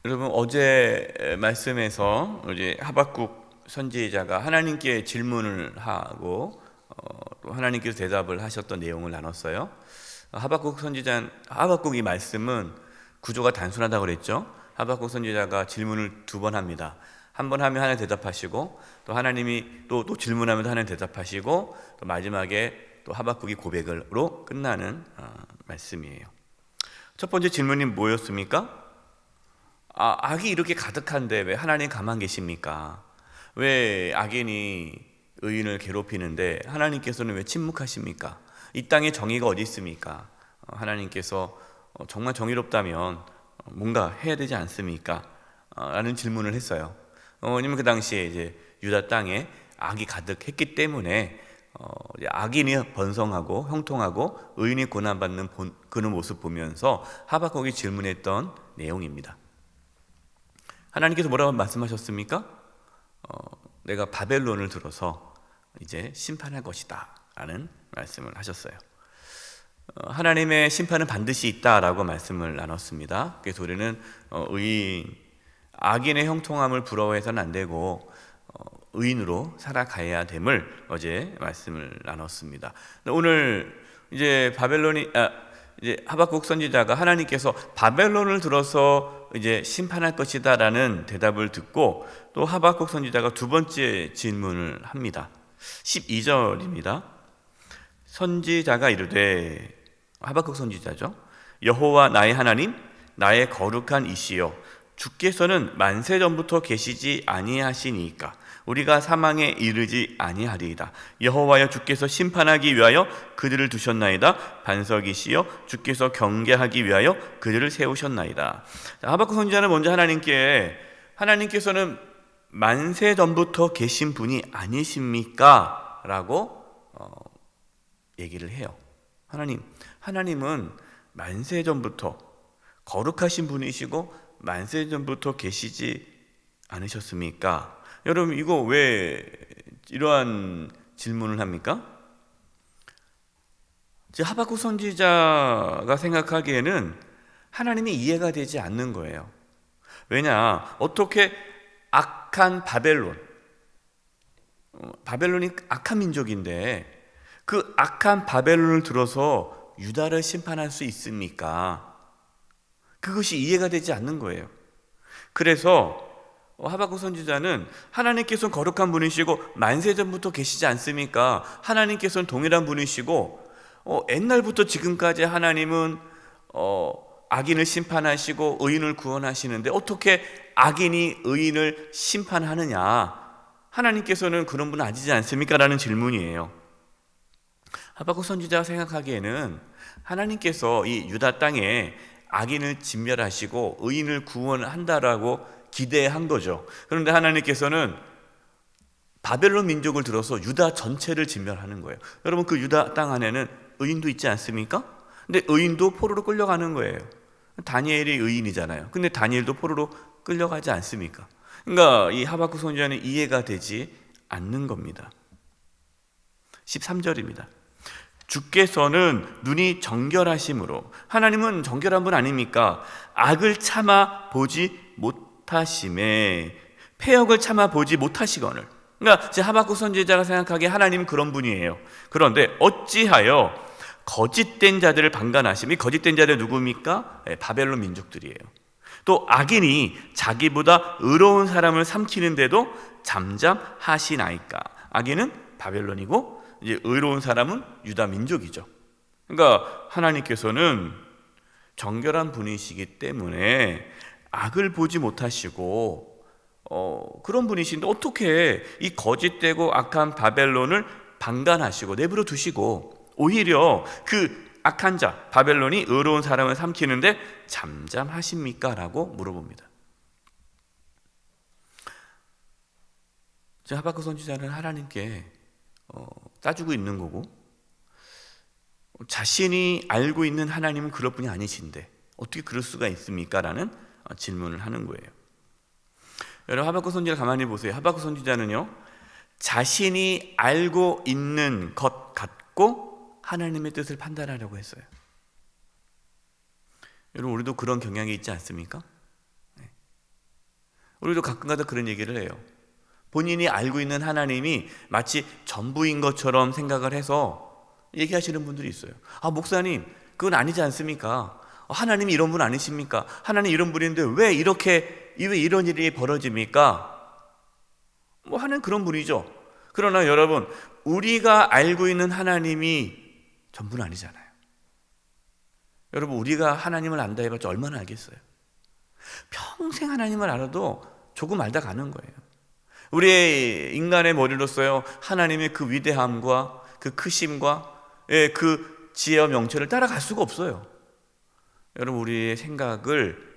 여러분, 어제 말씀에서 이제 하박국 선지자가 하나님께 질문을 하고 또 하나님께서 대답을 하셨던 내용을 나눴어요. 하박국 이 말씀은 구조가 단순하다고 그랬죠. 하박국 선지자가 질문을 두 번 합니다. 한 번 하면 하나님 대답하시고, 또 하나님이 또 질문하면 하나님 대답하시고, 또 마지막에 또 하박국이 고백으로 끝나는 말씀이에요. 첫 번째 질문이 뭐였습니까? 악이 이렇게 가득한데 왜 하나님 가만 계십니까? 왜 악인이 의인을 괴롭히는데 하나님께서는 왜 침묵하십니까? 이 땅에 정의가 어디 있습니까? 하나님께서 정말 정의롭다면 뭔가 해야 되지 않습니까? 라는 질문을 했어요. 왜냐면 그 당시에 이제 유다 땅에 악이 가득했기 때문에 이제 악인이 번성하고 형통하고 의인이 고난받는 그런 모습 보면서 하박국이 질문했던 내용입니다. 하나님께서 뭐라고 말씀하셨습니까? 내가 바벨론을 들어서 이제 심판할 것이다 라는 말씀을 하셨어요. 하나님의 심판은 반드시 있다라고 말씀을 나눴습니다. 그래서 우리는 악인의 형통함을 부러워해서는 안 되고 의인으로 살아가야 됨을 어제 말씀을 나눴습니다. 오늘 이제 이제 하박국 선지자가 하나님께서 바벨론을 들어서 이제 심판할 것이다라는 대답을 듣고 또 하박국 선지자가 두 번째 질문을 합니다. 12절입니다. 선지자가 이르되, 하박국 선지자죠. 여호와 나의 하나님, 나의 거룩한 이시여, 주께서는 만세 전부터 계시지 아니하시니까 우리가 사망에 이르지 아니하리이다. 여호와여, 주께서 심판하기 위하여 그들을 두셨나이다. 반석이시여, 주께서 경계하기 위하여 그들을 세우셨나이다. 하박국 선지자는 먼저 하나님께서는 만세 전부터 계신 분이 아니십니까? 라고 얘기를 해요. 하나님은 만세 전부터 거룩하신 분이시고 만세 전부터 계시지 않으셨습니까? 여러분, 이거 왜 이러한 질문을 합니까? 하박국 선지자가 생각하기에는 하나님이 이해가 되지 않는 거예요. 왜냐? 어떻게 악한 바벨론이 악한 민족인데 그 악한 바벨론을 들어서 유다를 심판할 수 있습니까? 그것이 이해가 되지 않는 거예요. 그래서 하박국 선지자는 하나님께서는 거룩한 분이시고 만세전부터 계시지 않습니까? 하나님께서는 동일한 분이시고 옛날부터 지금까지 하나님은 악인을 심판하시고 의인을 구원하시는데 어떻게 악인이 의인을 심판하느냐? 하나님께서는 그런 분 아니지 않습니까? 라는 질문이에요. 하박국 선지자가 생각하기에는 하나님께서 이 유다 땅에 악인을 진멸하시고 의인을 구원한다라고 기대한 거죠. 그런데 하나님께서는 바벨론 민족을 들어서 유다 전체를 진멸하는 거예요. 여러분, 그 유다 땅 안에는 의인도 있지 않습니까? 근데 의인도 포로로 끌려가는 거예요. 다니엘이 의인이잖아요. 근데 다니엘도 포로로 끌려가지 않습니까? 그러니까 이 하박국 선지자는 이해가 되지 않는 겁니다. 13절입니다. 주께서는 눈이 정결하심으로, 하나님은 정결한 분 아닙니까? 악을 참아 보지 못하심에, 패역을 참아 보지 못하시거늘. 그러니까 하박국 선지자가 생각하기에 하나님은 그런 분이에요. 그런데 어찌하여 거짓된 자들을 방관하심이, 거짓된 자들 누굽니까? 바벨론 민족들이에요. 또 악인이 자기보다 의로운 사람을 삼키는데도 잠잠하시나이까. 악인은 바벨론이고 이제 의로운 사람은 유다 민족이죠. 그러니까 하나님께서는 정결한 분이시기 때문에 악을 보지 못하시고 그런 분이신데 어떻게 이 거짓되고 악한 바벨론을 방관하시고 내버려 두시고 오히려 그 악한 자 바벨론이 의로운 사람을 삼키는데 잠잠하십니까? 라고 물어봅니다. 하박국 선지자는 하나님께 따지고 있는 거고, 자신이 알고 있는 하나님은 그럴 분이 아니신데 어떻게 그럴 수가 있습니까? 라는 질문을 하는 거예요. 여러분, 하박국 선지자 가만히 보세요. 하박국 선지자는요, 자신이 알고 있는 것 같고 하나님의 뜻을 판단하려고 했어요. 여러분, 우리도 그런 경향이 있지 않습니까? 우리도 가끔가다 그런 얘기를 해요. 본인이 알고 있는 하나님이 마치 전부인 것처럼 생각을 해서 얘기하시는 분들이 있어요. 목사님, 그건 아니지 않습니까? 하나님이 이런 분 아니십니까? 하나님 이런 분인데 왜 이런 일이 벌어집니까? 하는 그런 분이죠. 그러나 여러분, 우리가 알고 있는 하나님이 전부는 아니잖아요. 여러분, 우리가 하나님을 안다 해봤자 얼마나 알겠어요? 평생 하나님을 알아도 조금 알다 가는 거예요. 우리의 인간의 머리로서요, 하나님의 그 위대함과 그 크심과 그 지혜와 명철을 따라갈 수가 없어요. 여러분, 우리의 생각을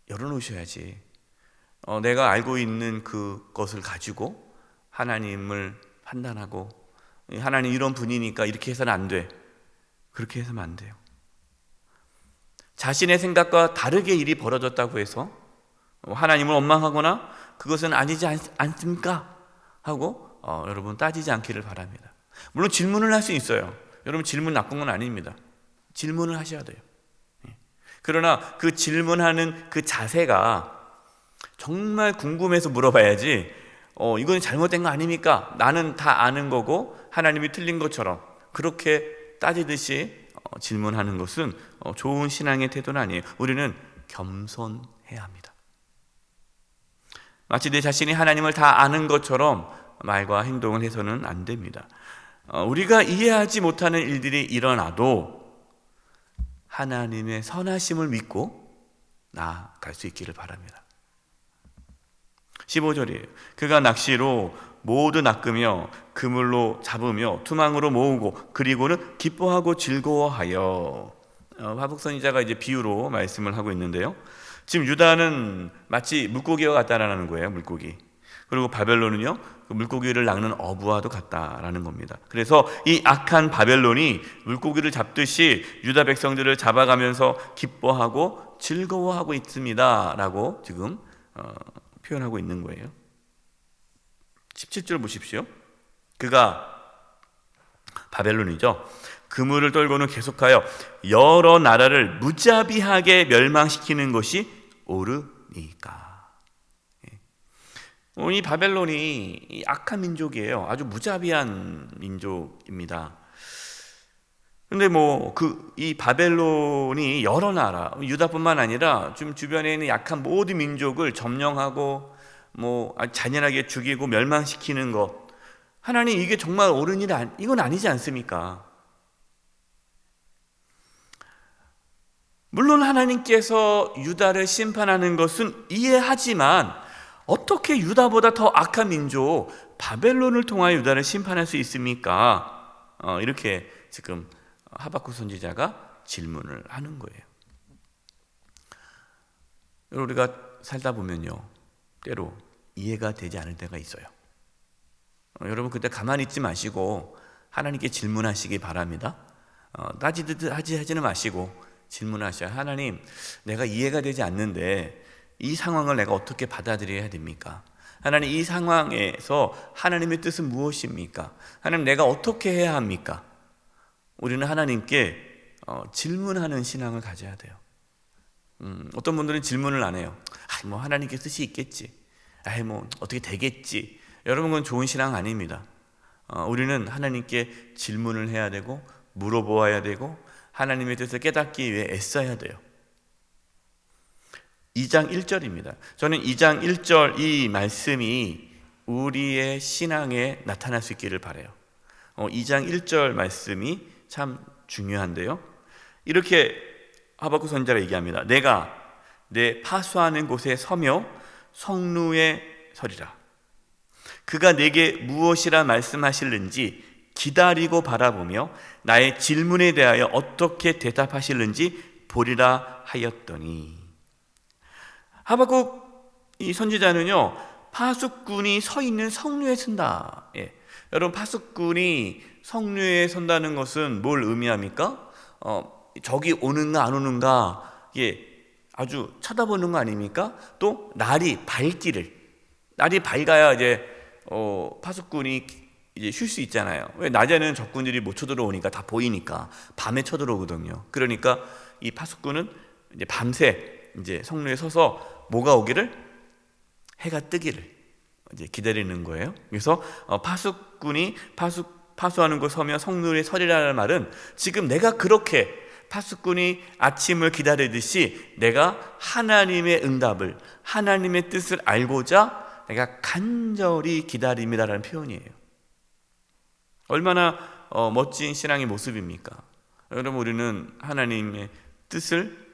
열어놓으셔야지. 내가 알고 있는 그것을 가지고 하나님을 판단하고, 하나님 이런 분이니까 이렇게 해서는 안 돼, 그렇게 해서는 안 돼요. 자신의 생각과 다르게 일이 벌어졌다고 해서 하나님을 원망하거나 그것은 아니지 않습니까? 하고 여러분 따지지 않기를 바랍니다. 물론 질문을 할 수 있어요. 여러분, 질문 나쁜 건 아닙니다. 질문을 하셔야 돼요. 그러나 그 질문하는 그 자세가 정말 궁금해서 물어봐야지, 이건 잘못된 거 아닙니까? 나는 다 아는 거고 하나님이 틀린 것처럼 그렇게 따지듯이 질문하는 것은 좋은 신앙의 태도는 아니에요. 우리는 겸손해야 합니다. 마치 내 자신이 하나님을 다 아는 것처럼 말과 행동을 해서는 안 됩니다. 우리가 이해하지 못하는 일들이 일어나도 하나님의 선하심을 믿고 나아갈 수 있기를 바랍니다. 15절이에요. 그가 낚시로 모두 낚으며 그물로 잡으며 투망으로 모으고 그리고는 기뻐하고 즐거워하여. 하박국 선지자가 이제 비유로 말씀을 하고 있는데요. 지금 유다는 마치 물고기와 같다라는 거예요. 물고기. 그리고 바벨론은요, 그 물고기를 낚는 어부와도 같다라는 겁니다. 그래서 이 악한 바벨론이 물고기를 잡듯이 유다 백성들을 잡아가면서 기뻐하고 즐거워하고 있습니다라고 지금 표현하고 있는 거예요. 17절 보십시오. 그가, 바벨론이죠, 그물을 떨고는 계속하여 여러 나라를 무자비하게 멸망시키는 것이 옳으니까. 이 바벨론이 악한 민족이에요. 아주 무자비한 민족입니다. 근데 이 바벨론이 여러 나라, 유다뿐만 아니라 좀 주변에 있는 약한 모든 민족을 점령하고 잔인하게 죽이고 멸망시키는 것, 하나님 이게 정말 옳은 일 이건 아니지 않습니까? 물론 하나님께서 유다를 심판하는 것은 이해하지만 어떻게 유다보다 더 악한 민족 바벨론을 통하여 유다를 심판할 수 있습니까? 이렇게 지금 하박국 선지자가 질문을 하는 거예요. 우리가 살다 보면요, 때로 이해가 되지 않을 때가 있어요. 여러분, 그때 가만히 있지 마시고 하나님께 질문하시기 바랍니다. 따지듯 하지는 마시고 질문하셔야, 하나님, 내가 이해가 되지 않는데 이 상황을 내가 어떻게 받아들여야 됩니까? 하나님, 이 상황에서 하나님의 뜻은 무엇입니까? 하나님, 내가 어떻게 해야 합니까? 우리는 하나님께 질문하는 신앙을 가져야 돼요. 어떤 분들은 질문을 안 해요. 하나님께 뜻이 있겠지. 어떻게 되겠지. 여러분, 그건 좋은 신앙 아닙니다. 우리는 하나님께 질문을 해야 되고 물어보아야 되고 하나님의 뜻을 깨닫기 위해 애써야 돼요. 2장 1절입니다. 저는 2장 1절 이 말씀이 우리의 신앙에 나타날 수 있기를 바라요. 2장 1절 말씀이 참 중요한데요. 이렇게 하박국 선지자가 얘기합니다. 내가 내 파수하는 곳에 서며 성루에 서리라. 그가 내게 무엇이라 말씀하실는지 기다리고 바라보며 나의 질문에 대하여 어떻게 대답하실는지 보리라 하였더니. 하박국 이 선지자는요, 파수꾼이 서 있는 성류에 선다. 여러분, 파수꾼이 성류에 선다는 것은 뭘 의미합니까? 적이 오는가 안 오는가 아주 쳐다보는 거 아닙니까? 또 날이 밝아야 이제 파수꾼이 이제 쉴 수 있잖아요. 왜? 낮에는 적군들이 못 쳐들어오니까, 다 보이니까 밤에 쳐들어오거든요. 그러니까 이 파수꾼은 이제 밤새 이제 성루에 서서 뭐가 오기를? 해가 뜨기를 이제 기다리는 거예요. 그래서 파수꾼이 파수하는 곳 서면 성룰이 서리라는 말은 지금 내가 그렇게 파수꾼이 아침을 기다리듯이 내가 하나님의 응답을, 하나님의 뜻을 알고자 내가 간절히 기다립니다라는 표현이에요. 얼마나 멋진 신앙의 모습입니까? 여러분, 우리는 하나님의 뜻을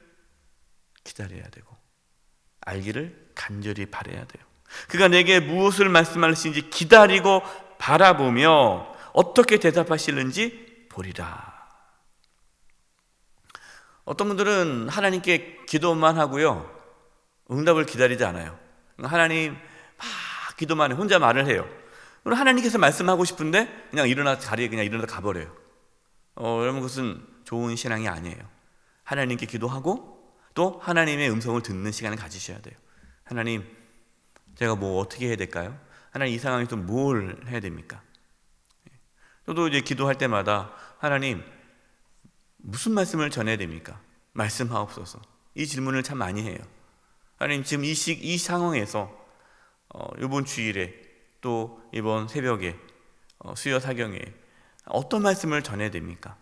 기다려야 되고 알기를 간절히 바라야 돼요. 그가 내게 무엇을 말씀하실지 기다리고 바라보며 어떻게 대답하시는지 보리라. 어떤 분들은 하나님께 기도만 하고요, 응답을 기다리지 않아요. 하나님 막 기도만 해, 혼자 말을 해요. 그럼 하나님께서 말씀하고 싶은데 그냥 자리에 그냥 일어나 가버려요. 여러분, 그것은 좋은 신앙이 아니에요. 하나님께 기도하고 또 하나님의 음성을 듣는 시간을 가지셔야 돼요. 하나님, 제가 뭐 어떻게 해야 될까요? 하나님, 이 상황에서 뭘 해야 됩니까? 저도 이제 기도할 때마다 하나님, 무슨 말씀을 전해야 됩니까? 말씀하옵소서. 이 질문을 참 많이 해요. 하나님, 지금 이 상황에서 이번 주일에 또 이번 새벽에 수요 사경에 어떤 말씀을 전해야 됩니까?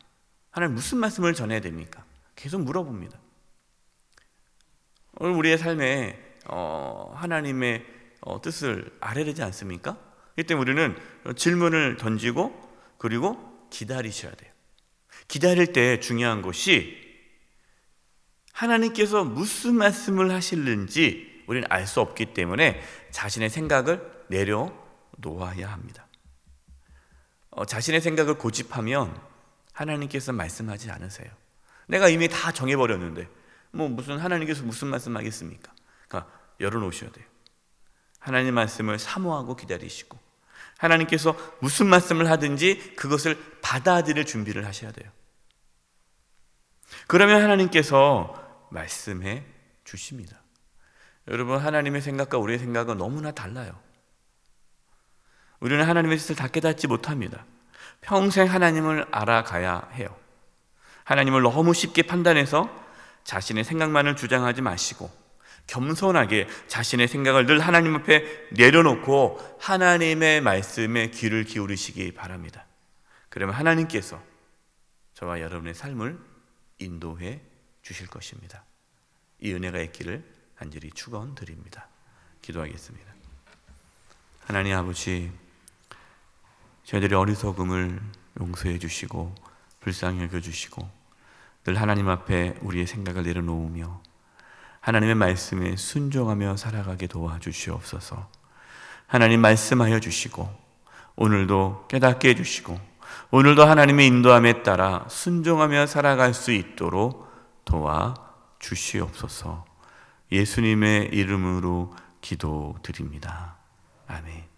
하나님, 무슨 말씀을 전해야 됩니까? 계속 물어봅니다. 오늘 우리의 삶에 하나님의 뜻을 알아야 되지 않습니까? 이 때문에 우리는 질문을 던지고 그리고 기다리셔야 돼요. 기다릴 때 중요한 것이 하나님께서 무슨 말씀을 하실는지 우리는 알 수 없기 때문에 자신의 생각을 내려놓아야 합니다. 자신의 생각을 고집하면 하나님께서 말씀하지 않으세요. 내가 이미 다 정해버렸는데 무슨 하나님께서 무슨 말씀하겠습니까? 그러니까 열어놓으셔야 돼요. 하나님 말씀을 사모하고 기다리시고 하나님께서 무슨 말씀을 하든지 그것을 받아들일 준비를 하셔야 돼요. 그러면 하나님께서 말씀해 주십니다. 여러분, 하나님의 생각과 우리의 생각은 너무나 달라요. 우리는 하나님의 뜻을 다 깨닫지 못합니다. 평생 하나님을 알아가야 해요. 하나님을 너무 쉽게 판단해서 자신의 생각만을 주장하지 마시고 겸손하게 자신의 생각을 늘 하나님 앞에 내려놓고 하나님의 말씀에 귀를 기울이시기 바랍니다. 그러면 하나님께서 저와 여러분의 삶을 인도해 주실 것입니다. 이 은혜가 있기를 간절히 축원드립니다. 기도하겠습니다. 하나님 아버지, 저희들의 어리석음을 용서해 주시고 불쌍히 여겨주시고 늘 하나님 앞에 우리의 생각을 내려놓으며 하나님의 말씀에 순종하며 살아가게 도와주시옵소서. 하나님 말씀하여 주시고 오늘도 깨닫게 해주시고 오늘도 하나님의 인도함에 따라 순종하며 살아갈 수 있도록 도와주시옵소서. 예수님의 이름으로 기도드립니다. 아멘.